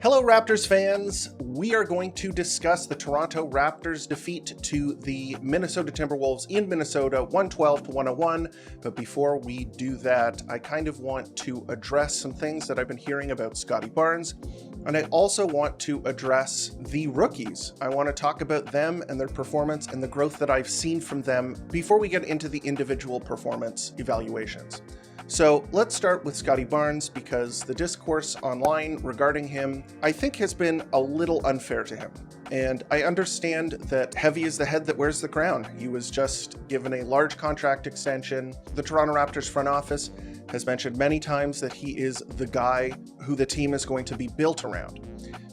Hello Raptors fans, we are going to discuss the Toronto Raptors defeat to the Minnesota Timberwolves in Minnesota 112-101, but before we do that, I kind of want to address some things that I've been hearing about Scottie Barnes, and I also want to address the rookies. I want to talk about them and their performance and the growth that I've seen from them before we get into the individual performance evaluations. So let's start with Scottie Barnes because the discourse online regarding him, I think, has been a little unfair to him. And I understand that heavy is the head that wears the crown. He was just given a large contract extension. The Toronto Raptors front office has mentioned many times that he is the guy who the team is going to be built around.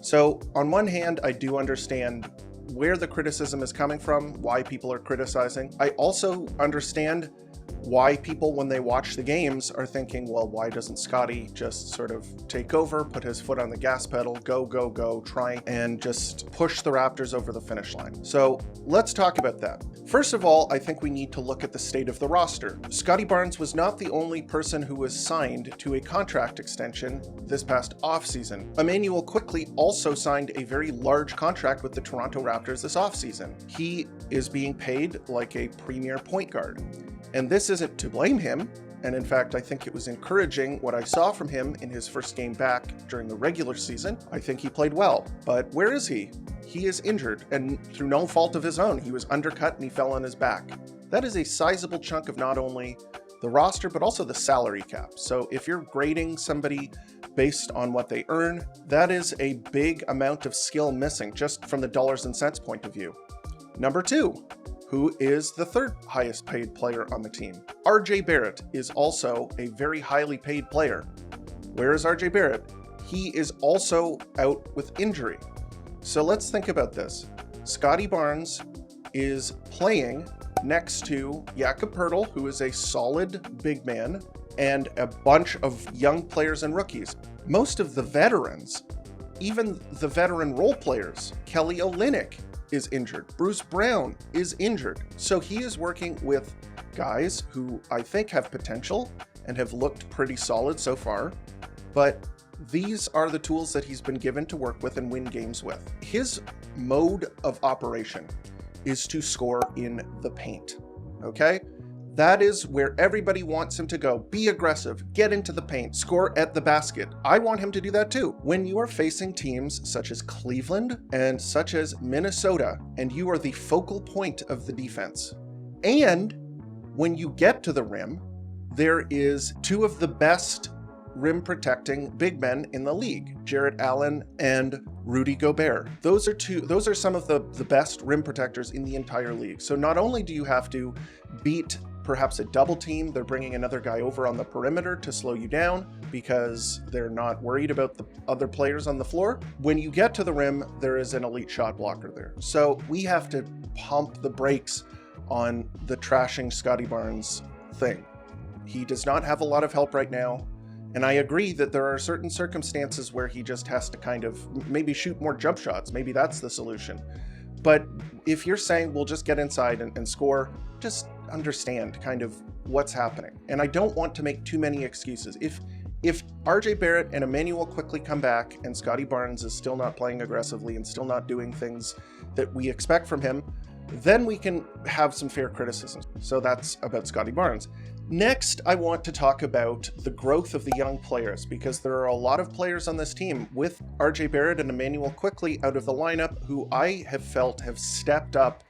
So on one hand, I do understand where the criticism is coming from, why people are criticizing. I also understand why people, when they watch the games, are thinking, well, why doesn't Scottie just sort of take over, put his foot on the gas pedal, go, try and just push the Raptors over the finish line? So let's talk about that. First of all, I think we need to look at the state of the roster. Scottie Barnes was not the only person who was signed to a contract extension this past offseason. Immanuel Quickley also signed a very large contract with the Toronto Raptors this offseason. He is being paid like a premier point guard. And this isn't to blame him, and in fact, I think it was encouraging what I saw from him in his first game back during the regular season. I think he played well, but where is he? He is injured, and through no fault of his own, he was undercut and he fell on his back. That is a sizable chunk of not only the roster, but also the salary cap. So if you're grading somebody based on what they earn, that is a big amount of skill missing just from the dollars and cents point of view. Number two, who is the third highest paid player on the team? RJ Barrett is also a very highly paid player. Where is RJ Barrett? He is also out with injury. So let's think about this. Scottie Barnes is playing next to Jakob Poeltl, who is a solid big man, and a bunch of young players and rookies. Most of the veterans, even the veteran role players, Kelly Olynyk, is injured. Bruce Brown is injured. So he is working with guys who I think have potential and have looked pretty solid so far, but these are the tools that he's been given to work with and win games with. His mode of operation is to score in the paint, okay? That is where everybody wants him to go. Be aggressive, get into the paint, score at the basket. I want him to do that too. When you are facing teams such as Cleveland and such as Minnesota, and you are the focal point of the defense, and when you get to the rim, there is two of the best rim protecting big men in the league, Jarrett Allen and Rudy Gobert. Those are some of the best rim protectors in the entire league. So not only do you have to beat perhaps a double team, they're bringing another guy over on the perimeter to slow you down because they're not worried about the other players on the floor. When you get to the rim, there is an elite shot blocker there. So we have to pump the brakes on the trashing Scottie Barnes thing. He does not have a lot of help right now. And I agree that there are certain circumstances where he just has to kind of maybe shoot more jump shots. Maybe that's the solution. But if you're saying, we'll just get inside and score, just understand kind of what's happening. And I don't want to make too many excuses. If RJ Barrett and Immanuel Quickley come back and Scottie Barnes is still not playing aggressively and still not doing things that we expect from him, then we can have some fair criticism. So that's about Scottie Barnes. Next, I want to talk about the growth of the young players, because there are a lot of players on this team with RJ Barrett and Immanuel Quickley out of the lineup who I have felt have stepped up,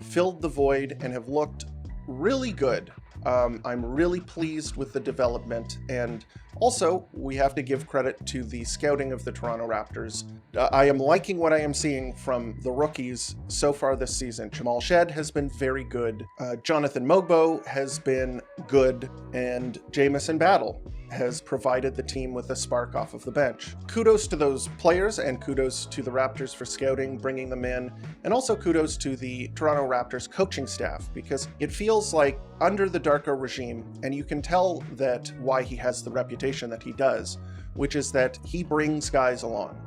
filled the void, and have looked really good. I'm really pleased with the development, and also we have to give credit to the scouting of the Toronto Raptors. I am liking what I am seeing from the rookies so far this season. Jamal Shed has been very good. Jonathan Mogbo has been good, and Jamison Battle has provided the team with a spark off of the bench. Kudos to those players, and kudos to the Raptors for scouting, bringing them in, and also kudos to the Toronto Raptors coaching staff, because it feels like under the Darko regime, and you can tell that why he has the reputation that he does, which is that he brings guys along.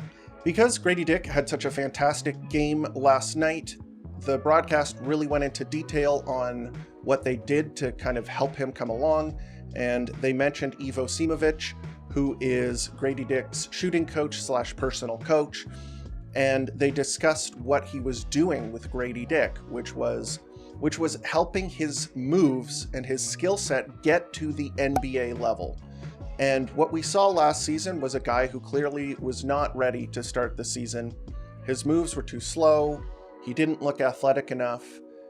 Because Grady Dick had such a fantastic game last night, the broadcast really went into detail on what they did to kind of help him come along, and they mentioned Ivo Simovic, who is Grady Dick's shooting coach / personal coach. And they discussed what he was doing with Grady Dick, which was helping his moves and his skill set get to the NBA level. And what we saw last season was a guy who clearly was not ready to start the season. His moves were too slow. He didn't look athletic enough.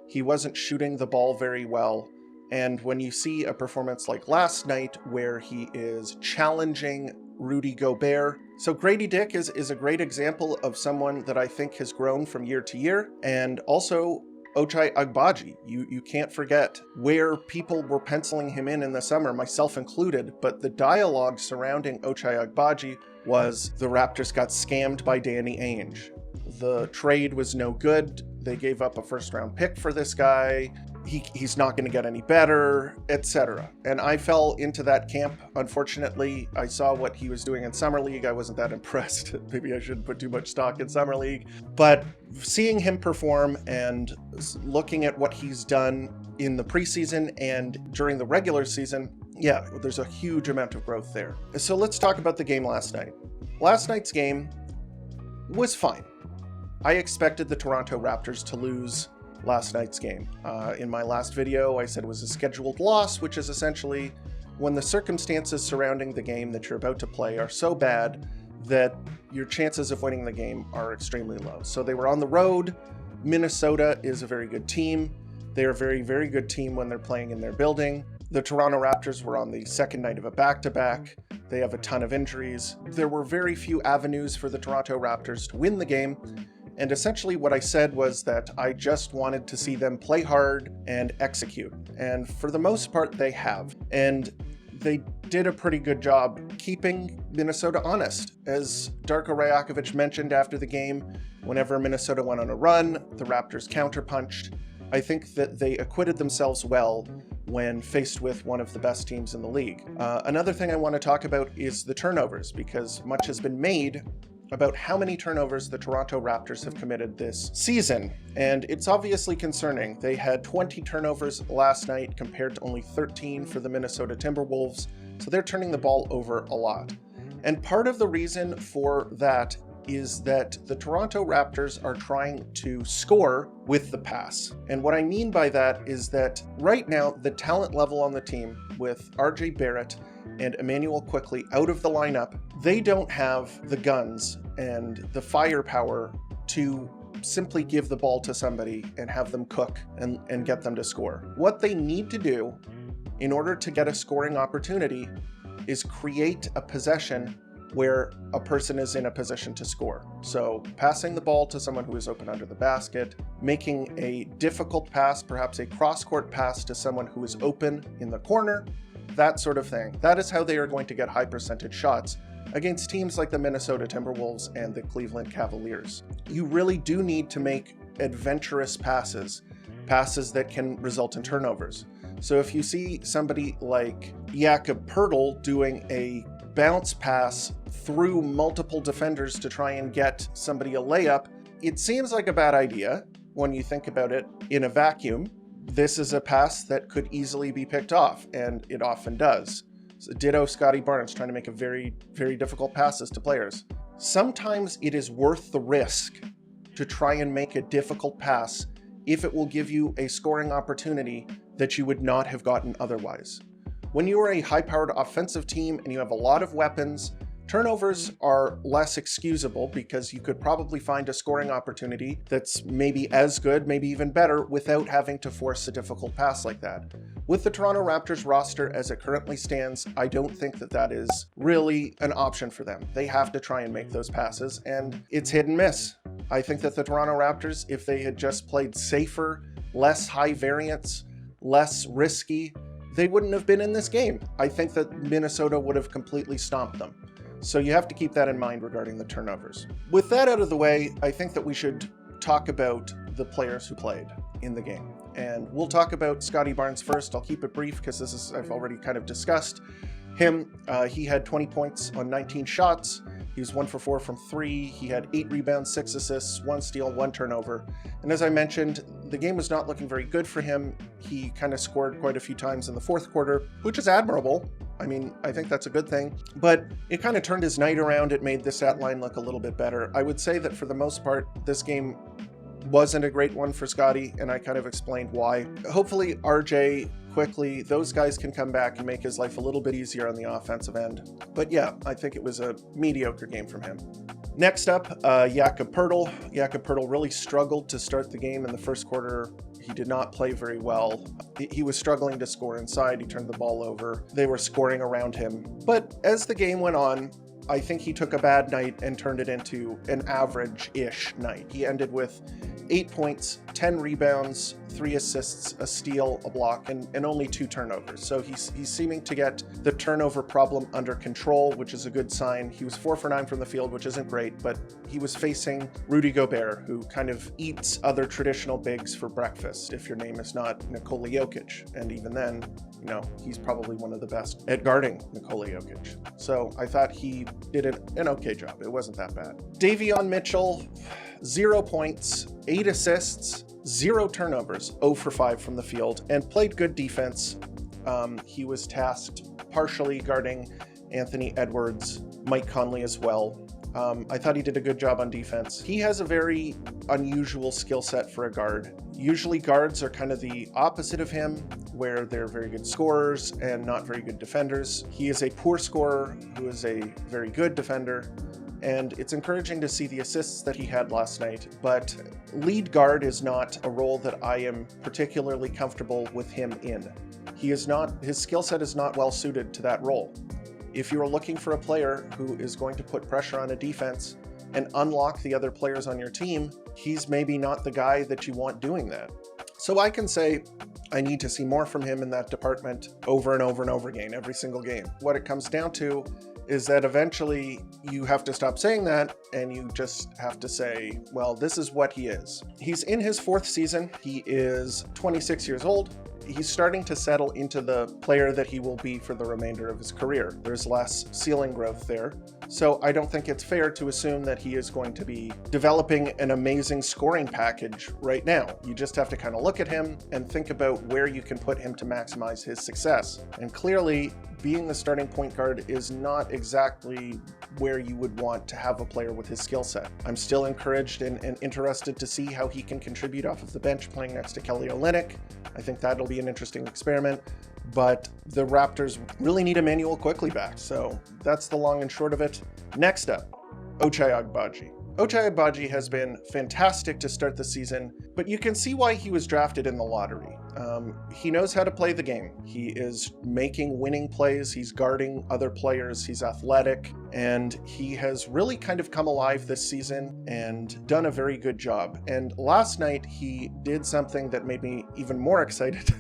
He wasn't shooting the ball very well. And when you see a performance like last night where he is challenging Rudy Gobert. So Grady Dick is a great example of someone that I think has grown from year to year. And also Ochai Agbaji. You can't forget where people were penciling him in the summer, myself included, but the dialogue surrounding Ochai Agbaji was the Raptors got scammed by Danny Ainge. The trade was no good. They gave up a first-round pick for this guy. He's not going to get any better, etc. And I fell into that camp. Unfortunately, I saw what he was doing in Summer League. I wasn't that impressed. Maybe I shouldn't put too much stock in Summer League. But seeing him perform and looking at what he's done in the preseason and during the regular season, yeah, there's a huge amount of growth there. So let's talk about the game last night. Last night's game was fine. I expected the Toronto Raptors to lose last night's game. In my last video, I said it was a scheduled loss, which is essentially when the circumstances surrounding the game that you're about to play are so bad that your chances of winning the game are extremely low. So they were on the road. Minnesota is a very good team. They're a very, very good team when they're playing in their building. The Toronto Raptors were on the second night of a back-to-back. They have a ton of injuries. There were very few avenues for the Toronto Raptors to win the game. And essentially what I said was that I just wanted to see them play hard and execute. And for the most part, they have. And they did a pretty good job keeping Minnesota honest. As Darko Rajakovic mentioned after the game, whenever Minnesota went on a run, the Raptors counterpunched. I think that they acquitted themselves well when faced with one of the best teams in the league. Another thing I want to talk about is the turnovers, because much has been made about how many turnovers the Toronto Raptors have committed this season, and it's obviously concerning. They had 20 turnovers last night compared to only 13 for the Minnesota Timberwolves, so they're turning the ball over a lot. And part of the reason for that is that the Toronto Raptors are trying to score with the pass. And what I mean by that is that right now, the talent level on the team with RJ Barrett and Emmanuel Quickley out of the lineup, they don't have the guns and the firepower to simply give the ball to somebody and have them cook and get them to score. What they need to do in order to get a scoring opportunity is create a possession where a person is in a position to score. So passing the ball to someone who is open under the basket, making a difficult pass, perhaps a cross-court pass to someone who is open in the corner, that sort of thing. That is how they are going to get high percentage shots against teams like the Minnesota Timberwolves and the Cleveland Cavaliers. You really do need to make adventurous passes that can result in turnovers. So if you see somebody like Jakob Poeltl doing a bounce pass through multiple defenders to try and get somebody a layup, it seems like a bad idea when you think about it in a vacuum. This is a pass that could easily be picked off, and it often does. So ditto Scottie Barnes trying to make a very, very difficult passes to players. Sometimes it is worth the risk to try and make a difficult pass if it will give you a scoring opportunity that you would not have gotten otherwise. When you are a high-powered offensive team and you have a lot of weapons, turnovers are less excusable because you could probably find a scoring opportunity that's maybe as good, maybe even better, without having to force a difficult pass like that. With the Toronto Raptors roster as it currently stands, I don't think that that is really an option for them. They have to try and make those passes, and it's hit and miss. I think that the Toronto Raptors, if they had just played safer, less high variance, less risky, they wouldn't have been in this game. I think that Minnesota would have completely stomped them. So you have to keep that in mind regarding the turnovers. With that out of the way, I think that we should talk about the players who played in the game. And we'll talk about Scottie Barnes first. I'll keep it brief because I've already kind of discussed him. He had 20 points on 19 shots. He was 1 for 4 from 3. He had 8 rebounds, 6 assists, 1 steal, 1 turnover. And as I mentioned, the game was not looking very good for him. He kind of scored quite a few times in the fourth quarter, which is admirable. I mean, I think that's a good thing, but it kind of turned his night around. It made the stat line look a little bit better. I would say that for the most part, this game wasn't a great one for Scottie, and I kind of explained why. Hopefully RJ quickly, those guys can come back and make his life a little bit easier on the offensive end. But yeah, I think it was a mediocre game from him. Next up, Jakob Poeltl. Jakob Poeltl really struggled to start the game in the first quarter. He did not play very well. He was struggling to score inside. He turned the ball over. They were scoring around him. But as the game went on, I think he took a bad night and turned it into an average-ish night. He ended with 8 points, 10 rebounds, 3 assists, a steal, a block, and only 2 turnovers. So he's seeming to get the turnover problem under control, which is a good sign. He was 4 for 9 from the field, which isn't great, but he was facing Rudy Gobert, who kind of eats other traditional bigs for breakfast if your name is not Nikola Jokic. And even then, you know, he's probably one of the best at guarding Nikola Jokic. So I thought he did an okay job. It wasn't that bad. Davion Mitchell, 0 points, 8 assists, 0 turnovers, 0 for 5 from the field, and played good defense. He was tasked partially guarding Anthony Edwards, Mike Conley as well. I thought he did a good job on defense. He has a very unusual skill set for a guard. Usually guards are kind of the opposite of him, where they're very good scorers and not very good defenders. He is a poor scorer who is a very good defender. And it's encouraging to see the assists that he had last night, but lead guard is not a role that I am particularly comfortable with him in. His skill set is not well suited to that role. If you're looking for a player who is going to put pressure on a defense and unlock the other players on your team, he's maybe not the guy that you want doing that. So I can say I need to see more from him in that department over and over and over again, every single game. What it comes down to is that eventually you have to stop saying that and you just have to say, well, this is what he is. He's in his 4th season. He is 26 years old. He's starting to settle into the player that he will be for the remainder of his career. There's less ceiling growth there. So I don't think it's fair to assume that he is going to be developing an amazing scoring package right now. You just have to kind of look at him and think about where you can put him to maximize his success. And clearly, being the starting point guard is not exactly where you would want to have a player with his skill set. I'm still encouraged and interested to see how he can contribute off of the bench playing next to Kelly Olynyk. I think that'll be an interesting experiment, but the Raptors really need Emmanuel Quickley back. So that's the long and short of it. Next up, Ochai Agbaji. Ochai Agbaji has been fantastic to start the season, but you can see why he was drafted in the lottery. He knows how to play the game. He is making winning plays. He's guarding other players. He's athletic, and he has really kind of come alive this season and done a very good job. And last night he did something that made me even more excited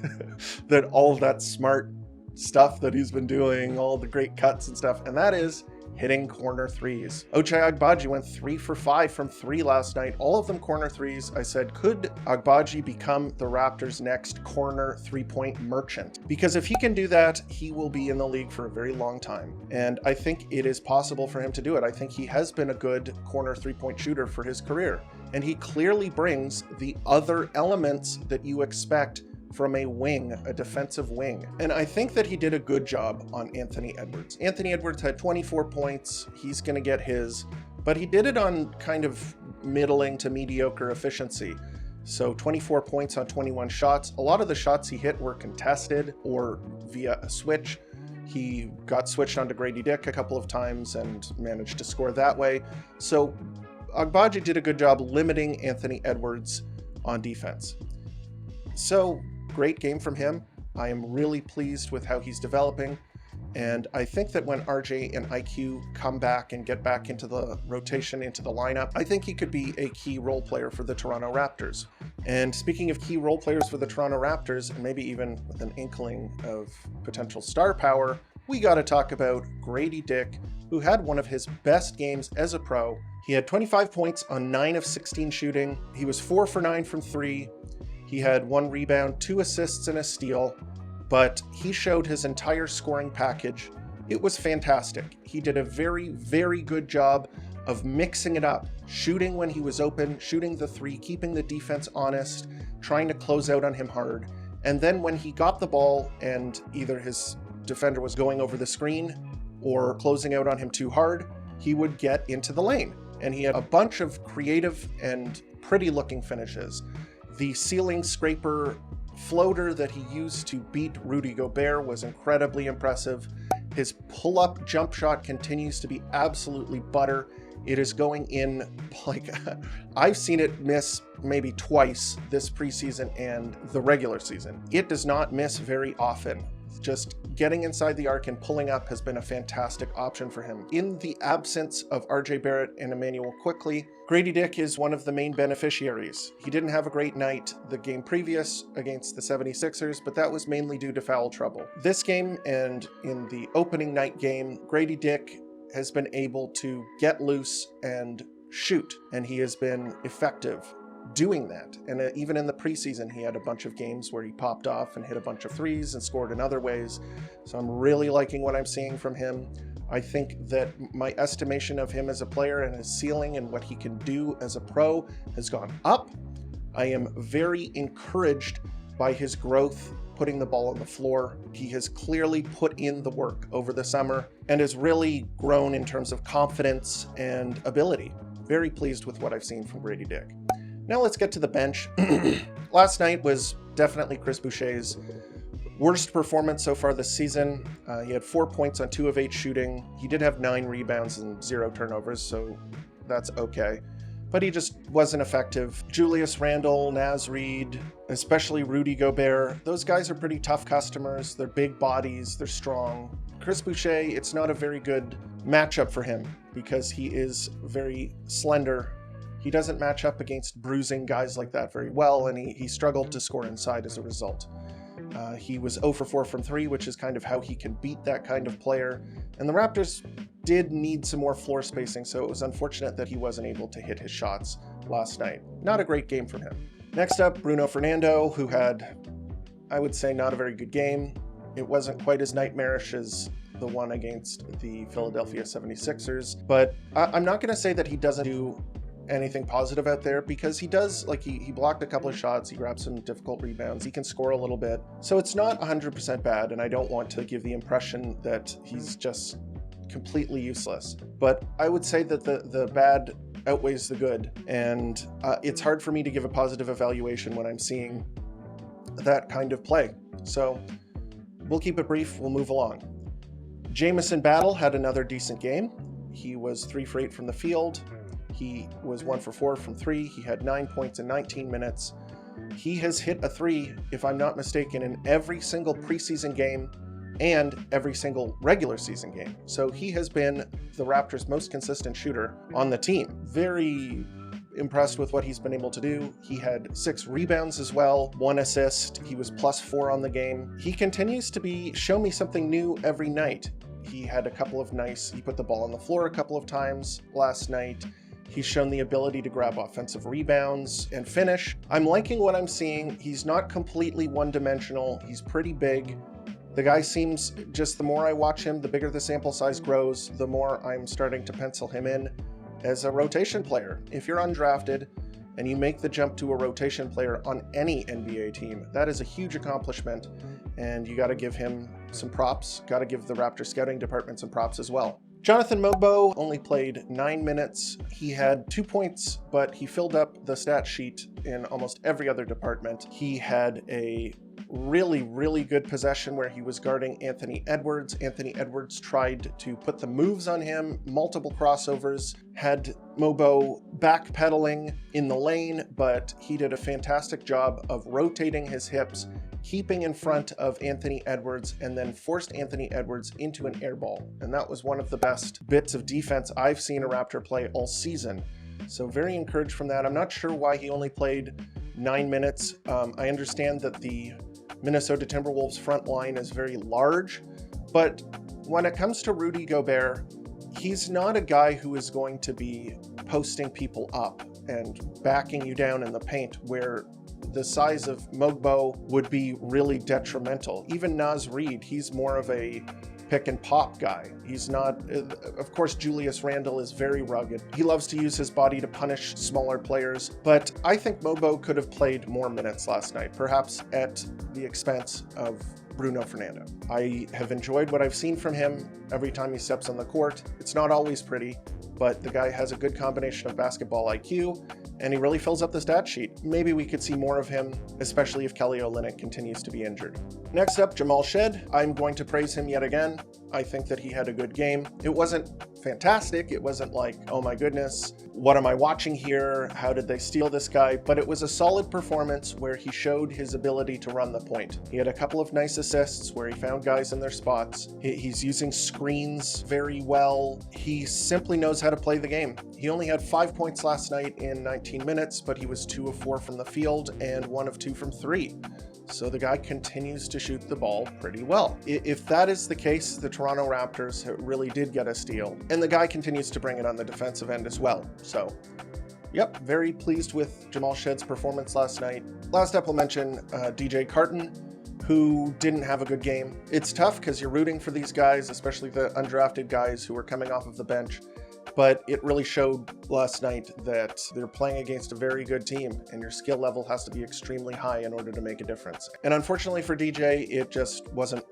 than all of that smart stuff that he's been doing, all the great cuts and stuff, and that is hitting corner threes. Ochai Agbaji went 3 for 5 from 3 last night, all of them corner threes. I said, could Agbaji become the Raptors' next corner 3-point merchant? Because if he can do that, he will be in the league for a very long time. And I think it is possible for him to do it. I think he has been a good corner 3-point shooter for his career. And he clearly brings the other elements that you expect from a wing, a defensive wing. And I think that he did a good job on Anthony Edwards. Anthony Edwards had 24 points. He's going to get his, but he did it on kind of middling to mediocre efficiency. So 24 points on 21 shots. A lot of the shots he hit were contested or via a switch. He got switched onto Grady Dick a couple of times and managed to score that way. So Agbaji did a good job limiting Anthony Edwards on defense. So great game from him. I am really pleased with how he's developing. And I think that when RJ and IQ come back and get back into the rotation, into the lineup, I think he could be a key role player for the Toronto Raptors. And speaking of key role players for the Toronto Raptors, and maybe even with an inkling of potential star power, we got to talk about Grady Dick, who had one of his best games as a pro. He had 25 points on 9 of 16 shooting. He was 4 for 9 from 3. He had 1 rebound, 2 assists, and a steal, but he showed his entire scoring package. It was fantastic. He did a very, very good job of mixing it up, shooting when he was open, shooting the 3, keeping the defense honest, trying to close out on him hard. And then when he got the ball and either his defender was going over the screen or closing out on him too hard, he would get into the lane. And he had a bunch of creative and pretty looking finishes. The ceiling scraper floater that he used to beat Rudy Gobert was incredibly impressive. His pull-up jump shot continues to be absolutely butter. It is going in like, I've seen it miss maybe twice this preseason and the regular season. It does not miss very often. Just getting inside the arc and pulling up has been a fantastic option for him. In the absence of RJ Barrett and Emmanuel Quickley, Grady Dick is one of the main beneficiaries. He didn't have a great night the game previous against the 76ers, but that was mainly due to foul trouble. This game and in the opening night game, Grady Dick has been able to get loose and shoot, and he has been effective doing that. And even in the preseason, he had a bunch of games where he popped off and hit a bunch of threes and scored in other ways. So I'm really liking what I'm seeing from him. I think that my estimation of him as a player and his ceiling and what he can do as a pro has gone up. I am very encouraged by his growth putting the ball on the floor. He has clearly put in the work over the summer and has really grown in terms of confidence and ability. Very pleased with what I've seen from Grady Dick. Now let's get to the bench. Last night was definitely Chris Boucher's worst performance so far this season. He had 4 points on 2 of 8 shooting. He did have 9 rebounds and 0 turnovers, so that's okay. But he just wasn't effective. Julius Randle, Naz Reid, especially Rudy Gobert, those guys are pretty tough customers. They're big bodies, they're strong. Chris Boucher, it's not a very good matchup for him because he is very slender. He doesn't match up against bruising guys like that very well, and he struggled to score inside as a result. He was 0 for 4 from 3, which is kind of how he can beat that kind of player. And the Raptors did need some more floor spacing, so it was unfortunate that he wasn't able to hit his shots last night. Not a great game from him. Next up, Bruno Fernando, who had, I would say, not a very good game. It wasn't quite as nightmarish as the one against the Philadelphia 76ers, but I'm not going to say that he doesn't do anything positive out there, because he does, like, he blocked a couple of shots, he grabbed some difficult rebounds, he can score a little bit. So it's not 100% bad, and I don't want to give the impression that he's just completely useless. But I would say that the bad outweighs the good, and it's hard for me to give a positive evaluation when I'm seeing that kind of play. So we'll keep it brief, we'll move along. Jamison Battle had another decent game. He was 3 for 8 from the field. He was 1 for 4 from 3. He had 9 points in 19 minutes. He has hit a 3, if I'm not mistaken, in every single preseason game and every single regular season game. So he has been the Raptors' most consistent shooter on the team. Very impressed with what he's been able to do. He had 6 rebounds as well, 1 assist. He was +4 on the game. He continues to show me something new every night. He had a couple of he put the ball on the floor a couple of times last night. He's shown the ability to grab offensive rebounds and finish. I'm liking what I'm seeing. He's not completely one-dimensional. He's pretty big. The guy seems, just the more I watch him, the bigger the sample size grows, the more I'm starting to pencil him in as a rotation player. If you're undrafted and you make the jump to a rotation player on any NBA team, that is a huge accomplishment, and you got to give him some props. Got to give the Raptors scouting department some props as well. Jonathan Mogbo only played 9 minutes. He had 2 points, but he filled up the stat sheet in almost every other department. He had a really, really good possession where he was guarding Anthony Edwards. Anthony Edwards tried to put the moves on him, multiple crossovers, had Mogbo backpedaling in the lane, but he did a fantastic job of rotating his hips, keeping in front of Anthony Edwards, and then forced Anthony Edwards into an air ball. And that was one of the best bits of defense I've seen a Raptor play all season. So very encouraged from that. I'm not sure why he only played 9 minutes. I understand that the Minnesota Timberwolves front line is very large, but when it comes to Rudy Gobert, he's not a guy who is going to be posting people up and backing you down in the paint, where the size of Mogbo would be really detrimental. Even Naz Reid, he's more of a pick and pop guy. He's not, of course, Julius Randle is very rugged. He loves to use his body to punish smaller players, but I think Mogbo could have played more minutes last night, perhaps at the expense of Bruno Fernando. I have enjoyed what I've seen from him every time he steps on the court. It's not always pretty, but the guy has a good combination of basketball IQ, and he really fills up the stat sheet. Maybe we could see more of him, especially if Kelly Olynyk continues to be injured. Next up, Jamal Shead. I'm going to praise him yet again. I think that he had a good game. It wasn't fantastic. It wasn't like, oh my goodness, what am I watching here? How did they steal this guy? But it was a solid performance where he showed his ability to run the point. He had a couple of nice assists where he found guys in their spots. He's using screens very well. He simply knows how to play the game. He only had 5 points last night in 19 minutes, but he was 2 of 4 from the field and 1 of 2 from 3. So the guy continues to shoot the ball pretty well. If that is the case, the Toronto Raptors really did get a steal. And the guy continues to bring it on the defensive end as well. So, yep, very pleased with Jamal Shead's performance last night. Last up, we'll mention DJ Carton, who didn't have a good game. It's tough because you're rooting for these guys, especially the undrafted guys who are coming off of the bench. But it really showed last night that they're playing against a very good team, and your skill level has to be extremely high in order to make a difference. And unfortunately for DJ, it just wasn't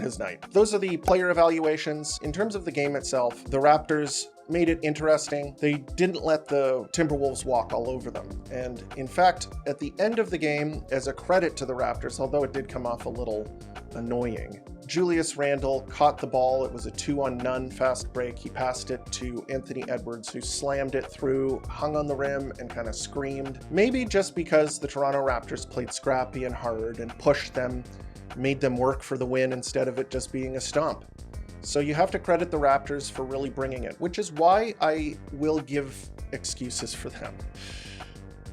his night. Those are the player evaluations. In terms of the game itself, the Raptors made it interesting. They didn't let the Timberwolves walk all over them. And in fact, at the end of the game, as a credit to the Raptors, although it did come off a little annoying, Julius Randle caught the ball. It was a 2-on-none fast break. He passed it to Anthony Edwards, who slammed it through, hung on the rim, and kind of screamed. Maybe just because the Toronto Raptors played scrappy and hard and pushed them, made them work for the win instead of it just being a stomp. So you have to credit the Raptors for really bringing it, which is why I will give excuses for them.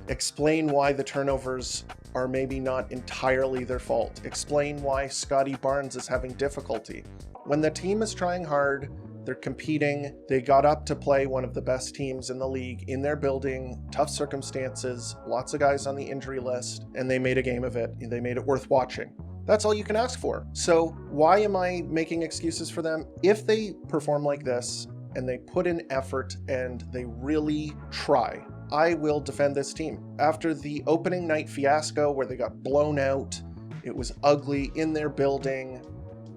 Explain why the turnovers are maybe not entirely their fault. Explain why Scottie Barnes is having difficulty. When the team is trying hard, they're competing, they got up to play one of the best teams in the league in their building, tough circumstances, lots of guys on the injury list, and they made a game of it. They made it worth watching. That's all you can ask for. So why am I making excuses for them? If they perform like this and they put in effort and they really try, I will defend this team. After the opening night fiasco where they got blown out, it was ugly in their building.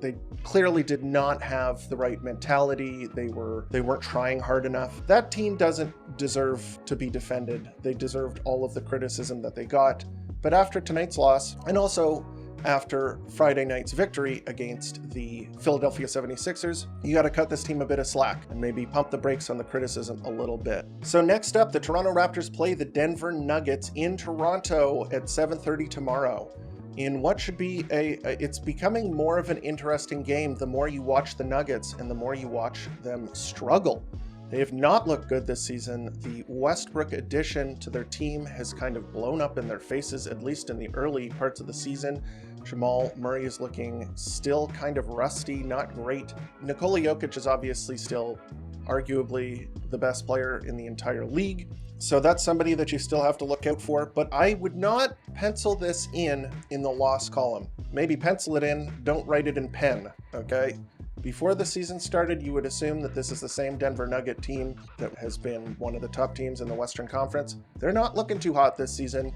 They clearly did not have the right mentality. They weren't trying hard enough. That team doesn't deserve to be defended. They deserved all of the criticism that they got. But after tonight's loss, and also after Friday night's victory against the Philadelphia 76ers, you got to cut this team a bit of slack and maybe pump the brakes on the criticism a little bit. So next up, the Toronto Raptors play the Denver Nuggets in Toronto at 7:30 tomorrow. In what should be it's becoming more of an interesting game the more you watch the Nuggets and the more you watch them struggle. They have not looked good this season. The Westbrook addition to their team has kind of blown up in their faces, at least in the early parts of the season. Jamal Murray is looking still kind of rusty, not great. Nikola Jokic is obviously still arguably the best player in the entire league. So that's somebody that you still have to look out for, but I would not pencil this in the loss column. Maybe pencil it in, don't write it in pen, okay? Before the season started, you would assume that this is the same Denver Nugget team that has been one of the top teams in the Western Conference. They're not looking too hot this season.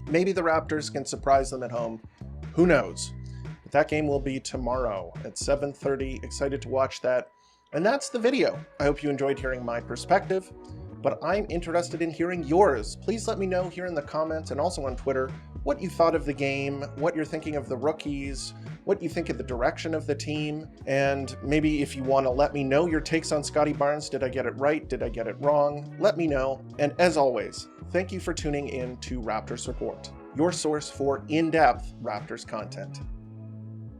Maybe the Raptors can surprise them at home. Who knows? But that game will be tomorrow at 7:30. Excited to watch that. And that's the video. I hope you enjoyed hearing my perspective, but I'm interested in hearing yours. Please let me know here in the comments and also on Twitter what you thought of the game, what you're thinking of the rookies, what you think of the direction of the team, and maybe if you want to let me know your takes on Scottie Barnes. Did I get it right? Did I get it wrong? Let me know. And as always, thank you for tuning in to Raptors Report, your source for in-depth Raptors content.